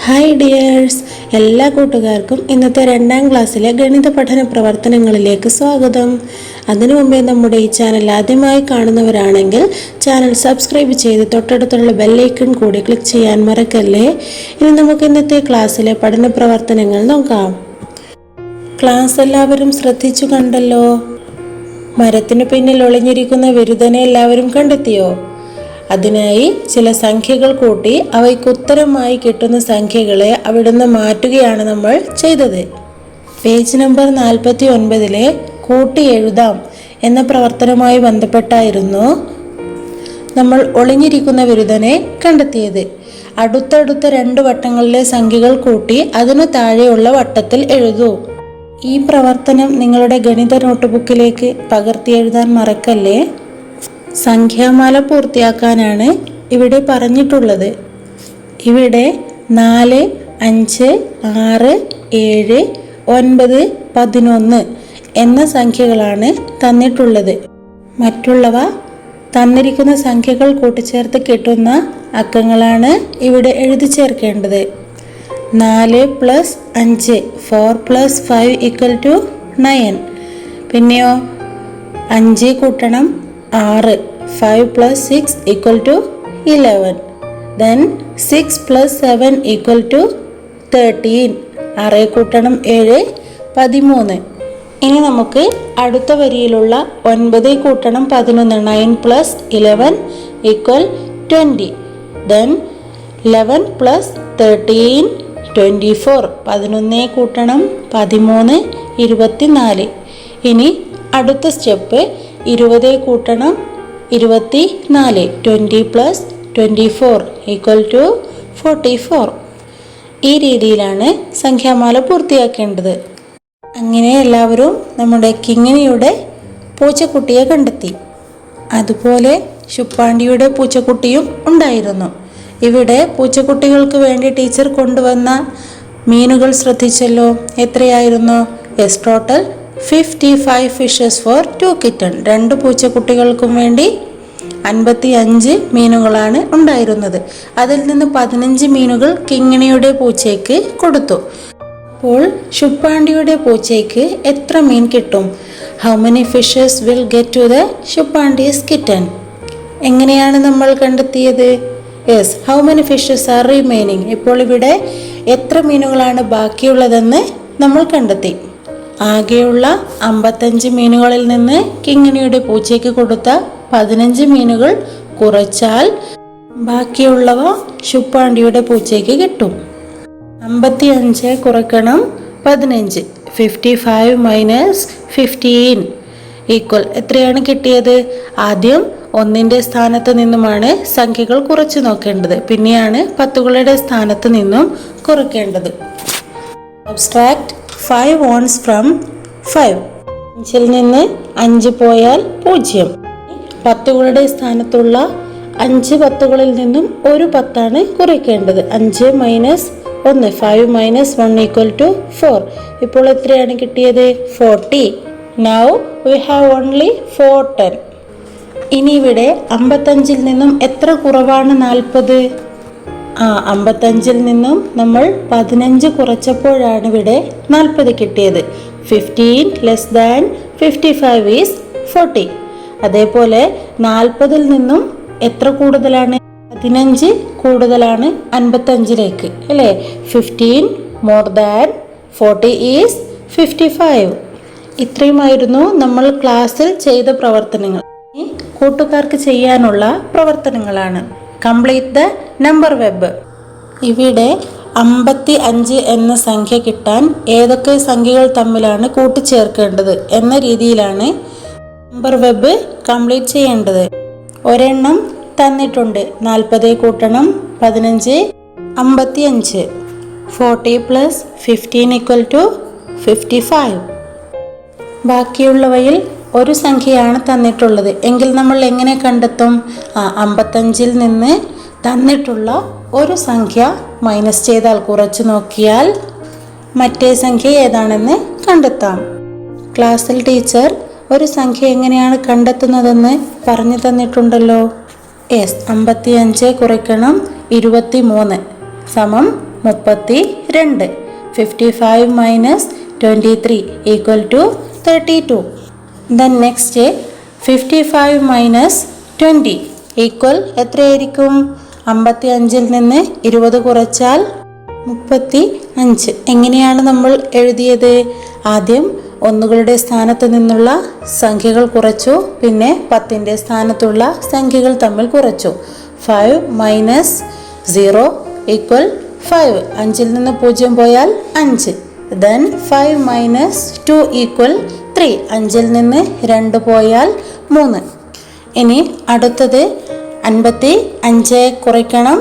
Hi dears, എല്ലാ കൂട്ടുകാർക്കും ഇന്നത്തെ 2ാം ക്ലാസ്സിലെ ഗണിത പഠന പ്രവർത്തനങ്ങളിലേക്ക് സ്വാഗതം. അതിനു മുമ്പേ നമ്മുടെ ഈ ചാനൽ ആദ്യമായി കാണുന്നവരാണെങ്കിൽ ചാനൽ സബ്സ്ക്രൈബ് ചെയ്ത് തൊട്ടടുത്തുള്ള ബെല്ലൈക്കൺ കൂടി ക്ലിക്ക് ചെയ്യാൻ മറക്കല്ലേ. ഇനി നമുക്ക് ഇന്നത്തെ ക്ലാസ്സിലെ പഠന പ്രവർത്തനങ്ങൾ നോക്കാം. ക്ലാസ് എല്ലാവരും ശ്രദ്ധിച്ചു കണ്ടല്ലോ. മരത്തിന് പിന്നിൽ ഒളിഞ്ഞിരിക്കുന്ന വിരുദ്ധനെ എല്ലാവരും കണ്ടെത്തിയോ? അതിനായി ചില സംഖ്യകൾ കൂട്ടി അവയ്ക്ക് ഉത്തരമായി കിട്ടുന്ന സംഖ്യകളെ അവിടുന്ന് മാറ്റുകയാണ് നമ്മൾ ചെയ്തത്. പേജ് നമ്പർ 49 കൂട്ടി എഴുതാം എന്ന പ്രവർത്തനവുമായി ബന്ധപ്പെട്ടായിരുന്നു നമ്മൾ ഒളിഞ്ഞിരിക്കുന്ന വിരുദ്ധനെ കണ്ടെത്തിയത്. അടുത്തടുത്ത 2 വട്ടങ്ങളിലെ സംഖ്യകൾ കൂട്ടി അതിനു താഴെയുള്ള വട്ടത്തിൽ എഴുതൂ. ഈ പ്രവർത്തനം നിങ്ങളുടെ ഗണിത നോട്ട്ബുക്കിലേക്ക് പകർത്തി എഴുതാൻ മറക്കല്ലേ. സംഖ്യാമാല പൂർത്തിയാക്കാനാണ് ഇവിടെ പറഞ്ഞിട്ടുള്ളത്. ഇവിടെ 4, 5, 6, 7, 9, 11 എന്ന സംഖ്യകളാണ് തന്നിട്ടുള്ളത്. മറ്റുള്ളവ തന്നിരിക്കുന്ന സംഖ്യകൾ കൂട്ടിച്ചേർത്ത് കിട്ടുന്ന അക്കങ്ങളാണ് ഇവിടെ എഴുതി ചേർക്കേണ്ടത്. 4 + 5 4 + 5 = 9. പിന്നെയോ 5 കൂട്ടണം 6 5 + 6 = 11. Then 6 + 7 = 13. 6 കൂട്ടണം 7 13. ഇനി നമുക്ക് അടുത്ത വരിയിലുള്ള 9 കൂട്ടണം 11 9 + 11 = 20. Then 11 + 13 24. 11 കൂട്ടണം 13 24. ഇനി അടുത്ത സ്റ്റെപ്പ് 20 കൂട്ടണം 24 20 + 24 = 44. ഈ രീതിയിലാണ് സംഖ്യാമാല പൂർത്തിയാക്കേണ്ടത്. അങ്ങനെ എല്ലാവരും നമ്മുടെ കിങ്ങിണിയുടെ പൂച്ചക്കുട്ടിയെ കണ്ടെത്തി. അതുപോലെ ശുപ്പാണ്ടിയുടെ പൂച്ചക്കുട്ടിയും ഉണ്ടായിരുന്നു. ഇവിടെ പൂച്ചക്കുട്ടികൾക്ക് വേണ്ടി ടീച്ചർ കൊണ്ടുവന്ന മീനുകൾ ശ്രദ്ധിച്ചല്ലോ. എത്രയായിരുന്നു? Total 55 fishes for 2 kittens. 2 പൂച്ചക്കുട്ടികൾക്കും വേണ്ടി 55 മീനുകളാണ് ഉണ്ടായിരുന്നത്. അതിൽ നിന്ന് 15 മീനുകൾ കിങ്ങിണിയുടെ പൂച്ചയ്ക്ക് കൊടുത്തു. അപ്പോൾ ശുപ്പാണ്ടിയുടെ പൂച്ചയ്ക്ക് എത്ര മീൻ കിട്ടും? How many fishes will get to the ശുപ്പാണ്ടി's kitten? എങ്ങനെയാണ് നമ്മൾ കണ്ടെത്തിയത്? Yes, how many fishes are remaining? ഇപ്പോൾ ഇവിടെ എത്ര മീനുകളാണ് ബാക്കിയുള്ളതെന്ന് നമ്മൾ കണ്ടെത്തി. ആകെയുള്ള 55 മീനുകളിൽ നിന്ന് കിങ്ങിണിയുടെ പൂച്ചയ്ക്ക് കൊടുത്ത 15 മീനുകൾ കുറച്ചാൽ ബാക്കിയുള്ളവ ശുപ്പാണ്ടിയുടെ പൂച്ചയ്ക്ക് കിട്ടും. 55 കുറക്കണം 15 55 - 15 = എത്രയാണ് കിട്ടിയത്? ആദ്യം 1ന്റെ സ്ഥാനത്ത് നിന്നുമാണ് സംഖ്യകൾ കുറച്ച് നോക്കേണ്ടത്. പിന്നെയാണ് പത്തുകളുടെ സ്ഥാനത്ത് നിന്നും കുറയ്ക്കേണ്ടത്. Subtract 5 ones from 5. 5ൽ നിന്ന് 5 പോയാൽ 0. പത്തുകളുടെ സ്ഥാനത്തുള്ള 5 പത്തുകളിൽ നിന്നും ഒരു 10 കുറയ്ക്കേണ്ടത്. 5 - 1 5 - 1 = 4. ഇപ്പോൾ എത്രയാണ് കിട്ടിയത്? 40. Now we have only 410. ഇനി ഇവിടെ 55ൽ നിന്നും എത്ര കുറവാണ്? 40. 55ൽ നിന്നും നമ്മൾ 15 കുറച്ചപ്പോഴാണ് ഇവിടെ 40 കിട്ടിയത്. 15 less than 55 is 40. അതേപോലെ 40ൽ നിന്നും എത്ര കൂടുതലാണ്? 15 കൂടുതലാണ് 55ലേക്ക് അല്ലേ? 15 more than 40 is 55. ഇത്രയുമായിരുന്നു നമ്മൾ ക്ലാസ്സിൽ ചെയ്ത പ്രവർത്തനങ്ങൾ. കൂട്ടുകാർക്ക് ചെയ്യാനുള്ള പ്രവർത്തനങ്ങളാണ്. Complete the number web. ഇവിടെ 55 എന്ന സംഖ്യ കിട്ടാൻ ഏതൊക്കെ സംഖ്യകൾ തമ്മിലാണ് കൂട്ടിച്ചേർക്കേണ്ടത് എന്ന രീതിയിലാണ് നമ്പർ വെബ് കംപ്ലീറ്റ് ചെയ്യേണ്ടത്. ഒരെണ്ണം തന്നിട്ടുണ്ട്. 40 കൂട്ടണം 15 55. 40 + 15 = 55. ബാക്കിയുള്ളവയിൽ ഒരു സംഖ്യയാണ് തന്നിട്ടുള്ളത് എങ്കിൽ നമ്മൾ എങ്ങനെ കണ്ടെത്തും? 55ൽ നിന്ന് തന്നിട്ടുള്ള ഒരു സംഖ്യ മൈനസ് ചെയ്താൽ കുറച്ച് നോക്കിയാൽ മറ്റേ സംഖ്യ ഏതാണെന്ന് കണ്ടെത്താം. ക്ലാസ്സിൽ ടീച്ചർ ഒരു സംഖ്യ എങ്ങനെയാണ് കണ്ടെത്തുന്നതെന്ന് പറഞ്ഞു തന്നിട്ടുണ്ടല്ലോ. 55 കുറയ്ക്കണം 23 = 32. 55 minus 23 equal to 32. Then next 55 minus 20 equal എത്രയായിരിക്കും? 55-ൽ നിന്ന് 20 കുറച്ചാൽ 35. എങ്ങനെയാണ് നമ്മൾ എഴുതിയത്? ആദ്യം ഒന്നുകളുടെ സ്ഥാനത്ത് നിന്നുള്ള സംഖ്യകൾ കുറച്ചു, പിന്നെ 10ന്റെ സ്ഥാനത്തുള്ള സംഖ്യകൾ തമ്മിൽ കുറച്ചു. 5 മൈനസ് 0 ഈക്വൽ 5. 5-ൽ നിന്ന് 0 പോയാൽ 5. Then 5 minus 2 equal 3. 5-ൽ നിന്ന് 2 പോയാൽ 3. ഇനി അടുത്തത് 55 കുറയ്ക്കണം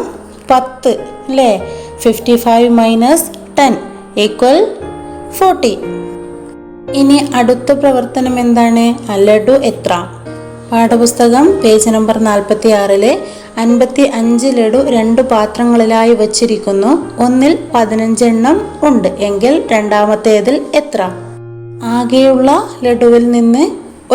10 അല്ലേ? 55 മൈനസ് 10 ഈക്വൽ 40. ഇനി അടുത്ത പ്രവർത്തനം എന്താണ്? ലഡു എത്ര? പാഠപുസ്തകം പേജ് നമ്പർ 46-ലെ 55 ലഡു 2 പാത്രങ്ങളിലായി വച്ചിരിക്കുന്നു. ഒന്നിൽ 15 എണ്ണം ഉണ്ട് എങ്കിൽ രണ്ടാമത്തേതിൽ എത്ര? ആകെയുള്ള ലഡുവിൽ നിന്ന്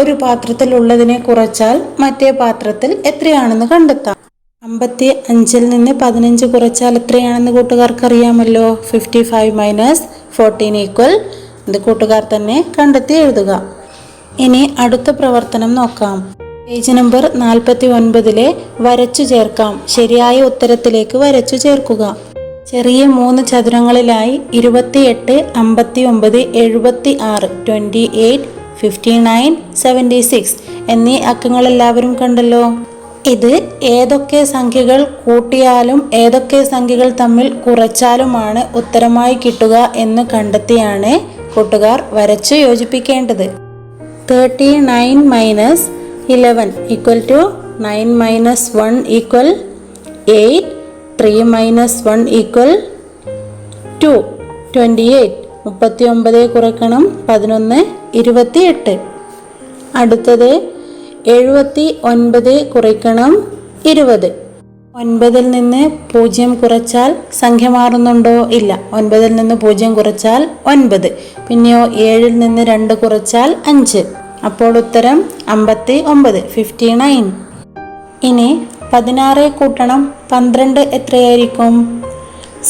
ഒരു പാത്രത്തിൽ ഉള്ളതിനെ കുറച്ചാൽ മറ്റേ പാത്രത്തിൽ എത്രയാണെന്ന് കണ്ടെത്താം. 55-ൽ നിന്ന് 15 കുറച്ചാൽ എത്രയാണെന്ന് കൂട്ടുകാർക്ക് അറിയാമല്ലോ. 55 മൈനസ് 14 ഈക്വൽ. ഇത് കൂട്ടുകാർ തന്നെ കണ്ടെത്തി എഴുതുക. ഇനി അടുത്ത പ്രവർത്തനം നോക്കാം. പേജ് നമ്പർ 49-ലെ വരച്ചു ചേർക്കാം. ശരിയായ ഉത്തരത്തിലേക്ക് വരച്ചു ചേർക്കുക. ചെറിയ 3 ചതുരങ്ങളിലായി 28, 59, 76, 28, 59, 76 എന്നീ അക്കങ്ങൾ എല്ലാവരും കണ്ടല്ലോ. ഇത് ഏതൊക്കെ സംഖ്യകൾ കൂട്ടിയാലും ഏതൊക്കെ സംഖ്യകൾ തമ്മിൽ കുറച്ചാലുമാണ് ഉത്തരമായി കിട്ടുക എന്ന് കണ്ടെത്തിയാണ് കൂട്ടുകാർ വരച്ചു യോജിപ്പിക്കേണ്ടത്. 39 minus 11 equal to 9 minus 1 equal 8. 3 minus 1 equal 2. 28. 39 കുറയ്ക്കണം 11, 28. അടുത്തത് 79 കുറയ്ക്കണം 20. 9-ൽ നിന്ന് 0 കുറച്ചാൽ സംഖ്യ മാറുന്നുണ്ടോ? ഇല്ല. 9-ൽ നിന്ന് 0 കുറച്ചാൽ 9. പിന്നെയോ 7-ൽ നിന്ന് 2 കുറച്ചാൽ 5. അപ്പോൾ ഉത്തരം 59, 59. ഇനി 16 കൂട്ടണം 12 എത്രയായിരിക്കും?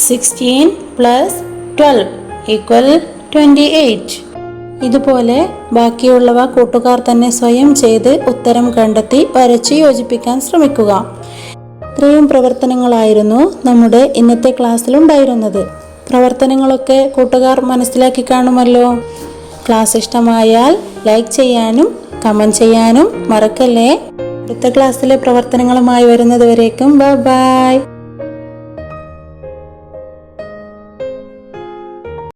16 പ്ലസ് 12 ഈക്വൽ 28. ഇതുപോലെ ബാക്കിയുള്ളവ കൂട്ടുകാർ തന്നെ സ്വയം ചെയ്ത് ഉത്തരം കണ്ടെത്തി വരച്ച് യോജിപ്പിക്കാൻ ശ്രമിക്കുക. ഇത്രയും പ്രവർത്തനങ്ങളായിരുന്നു നമ്മുടെ ഇന്നത്തെ ക്ലാസ്സിലുണ്ടായിരുന്നത്. പ്രവർത്തനങ്ങളൊക്കെ കൂട്ടുകാർ മനസ്സിലാക്കി കാണുമല്ലോ. ക്ലാസ് ഇഷ്ടമായാൽ ലൈക്ക് ചെയ്യാനും കമൻറ്റ് ചെയ്യാനും മറക്കല്ലേ. അടുത്ത ക്ലാസ്സിലെ പ്രവർത്തനങ്ങളുമായി വരുന്നത് വരേക്കും ബൈ ബൈ.